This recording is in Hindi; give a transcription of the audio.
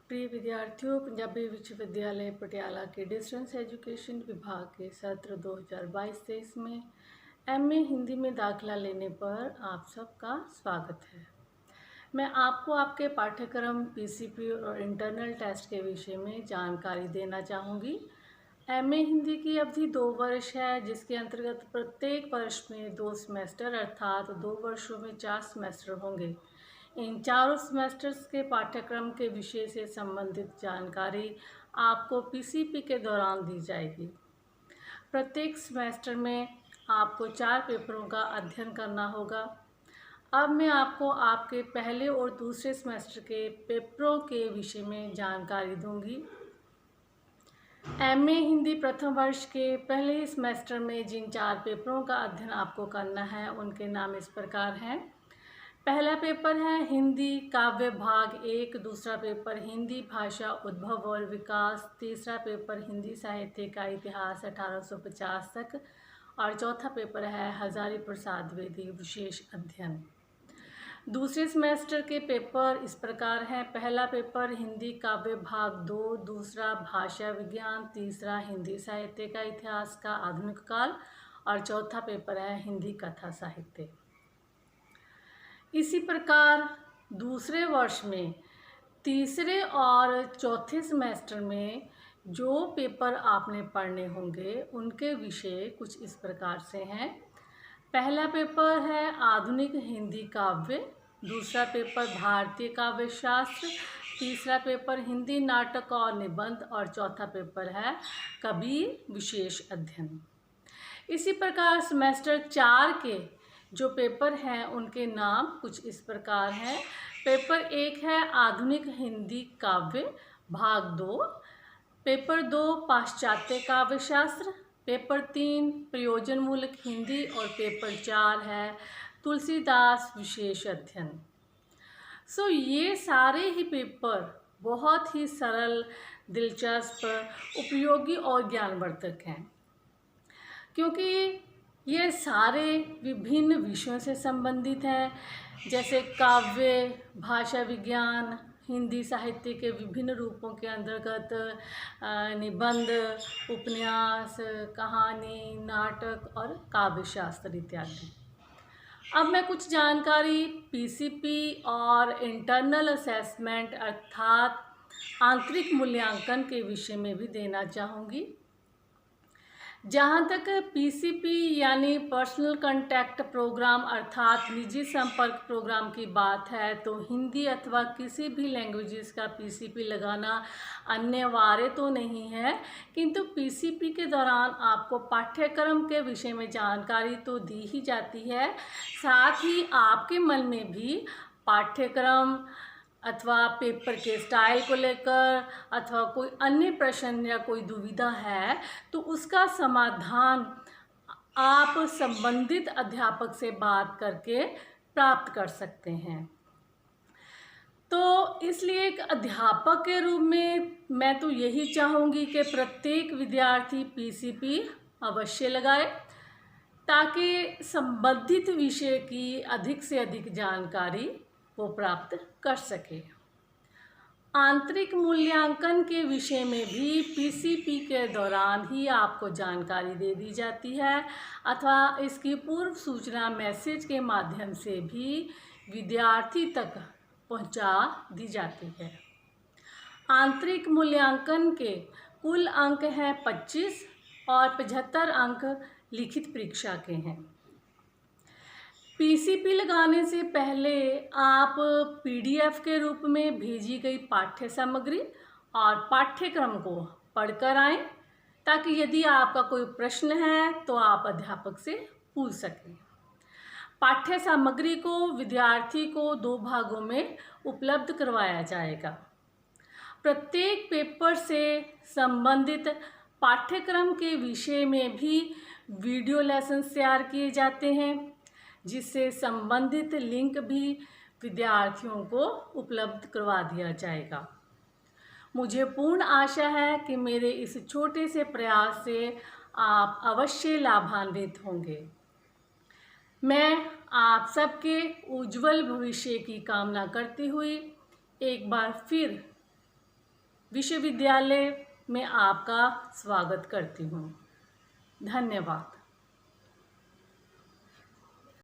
प्रिय विद्यार्थियों, पंजाबी विश्वविद्यालय पटियाला के डिस्टेंस एजुकेशन विभाग के सत्र 2022-23 में एमए हिंदी में दाखिला लेने पर आप सबका स्वागत है। मैं आपको आपके पाठ्यक्रम पीसीपी और इंटरनल टेस्ट के विषय में जानकारी देना चाहूँगी। एमए हिंदी की अवधि 2 वर्ष है, जिसके अंतर्गत प्रत्येक वर्ष में 2 सेमेस्टर अर्थात 2 वर्षों में 4 सेमेस्टर होंगे। इन चारों सेमेस्टर्स के पाठ्यक्रम के विषय से संबंधित जानकारी आपको पीसीपी के दौरान दी जाएगी। प्रत्येक सेमेस्टर में आपको 4 पेपरों का अध्ययन करना होगा। अब मैं आपको आपके पहले और दूसरे सेमेस्टर के पेपरों के विषय में जानकारी दूंगी। एमए हिंदी प्रथम वर्ष के पहले सेमेस्टर में जिन 4 पेपरों का अध्ययन आपको करना है, उनके नाम इस प्रकार हैं। पहला पेपर है हिंदी काव्य भाग 1, दूसरा पेपर हिंदी भाषा उद्भव और विकास, तीसरा पेपर हिंदी साहित्य का इतिहास 1850 तक और चौथा पेपर है हजारी प्रसाद द्विवेदी विशेष अध्ययन। दूसरे सेमेस्टर के पेपर इस प्रकार हैं। पहला पेपर हिंदी काव्य भाग 2, दूसरा भाषा विज्ञान, तीसरा हिंदी साहित्य का इतिहास का आधुनिक काल और चौथा पेपर है हिंदी कथा साहित्य। इसी प्रकार दूसरे वर्ष में तीसरे और चौथे सेमेस्टर में जो पेपर आपने पढ़ने होंगे, उनके विषय कुछ इस प्रकार से हैं। पहला पेपर है आधुनिक हिंदी काव्य, दूसरा पेपर भारतीय काव्य शास्त्र, तीसरा पेपर हिंदी नाटक और निबंध और चौथा पेपर है कबीर विशेष अध्ययन। इसी प्रकार सेमेस्टर 4 के जो पेपर हैं, उनके नाम कुछ इस प्रकार हैं। पेपर 1 है आधुनिक हिंदी काव्य भाग 2, पेपर 2 पाश्चात्य काव्य शास्त्र, पेपर 3 प्रयोजन मूलक हिंदी और पेपर 4 है तुलसीदास विशेष अध्ययन। ये सारे ही पेपर बहुत ही सरल, दिलचस्प, उपयोगी और ज्ञानवर्धक हैं, क्योंकि ये सारे विभिन्न विषयों से संबंधित हैं, जैसे काव्य, भाषा विज्ञान, हिंदी साहित्य के विभिन्न रूपों के अंतर्गत निबंध, उपन्यास, कहानी, नाटक और काव्य शास्त्र इत्यादि। अब मैं कुछ जानकारी पीसीपी और इंटरनल असेसमेंट अर्थात आंतरिक मूल्यांकन के विषय में भी देना चाहूँगी। जहाँ तक पीसीपी यानी पर्सनल कांटेक्ट प्रोग्राम अर्थात निजी संपर्क प्रोग्राम की बात है, तो हिंदी अथवा किसी भी लैंग्वेजेस का पीसीपी लगाना अनिवार्य तो नहीं है, किंतु पीसीपी के दौरान आपको पाठ्यक्रम के विषय में जानकारी तो दी ही जाती है, साथ ही आपके मन में भी पाठ्यक्रम अथवा पेपर के स्टाइल को लेकर अथवा कोई अन्य प्रश्न या कोई दुविधा है, तो उसका समाधान आप संबंधित अध्यापक से बात करके प्राप्त कर सकते हैं। तो इसलिए एक अध्यापक के रूप में मैं तो यही चाहूँगी कि प्रत्येक विद्यार्थी पीसीपी अवश्य लगाए, ताकि संबंधित विषय की अधिक से अधिक जानकारी वो प्राप्त कर सके। आंतरिक मूल्यांकन के विषय में भी पीसीपी के दौरान ही आपको जानकारी दे दी जाती है अथवा इसकी पूर्व सूचना मैसेज के माध्यम से भी विद्यार्थी तक पहुंचा दी जाती है। आंतरिक मूल्यांकन के कुल अंक हैं 25 और 75 अंक लिखित परीक्षा के हैं। पीसीपी लगाने से पहले आप पीडीएफ के रूप में भेजी गई पाठ्य सामग्री और पाठ्यक्रम को पढ़कर आएं, ताकि यदि आपका कोई प्रश्न है तो आप अध्यापक से पूछ सकें। पाठ्य सामग्री को विद्यार्थी को 2 भागों में उपलब्ध करवाया जाएगा। प्रत्येक पेपर से संबंधित पाठ्यक्रम के विषय में भी वीडियो लेसन तैयार किए जाते हैं, जिससे संबंधित लिंक भी विद्यार्थियों को उपलब्ध करवा दिया जाएगा। मुझे पूर्ण आशा है कि मेरे इस छोटे से प्रयास से आप अवश्य लाभान्वित होंगे। मैं आप सबके उज्जवल भविष्य की कामना करती हुई एक बार फिर विश्वविद्यालय में आपका स्वागत करती हूँ। धन्यवाद।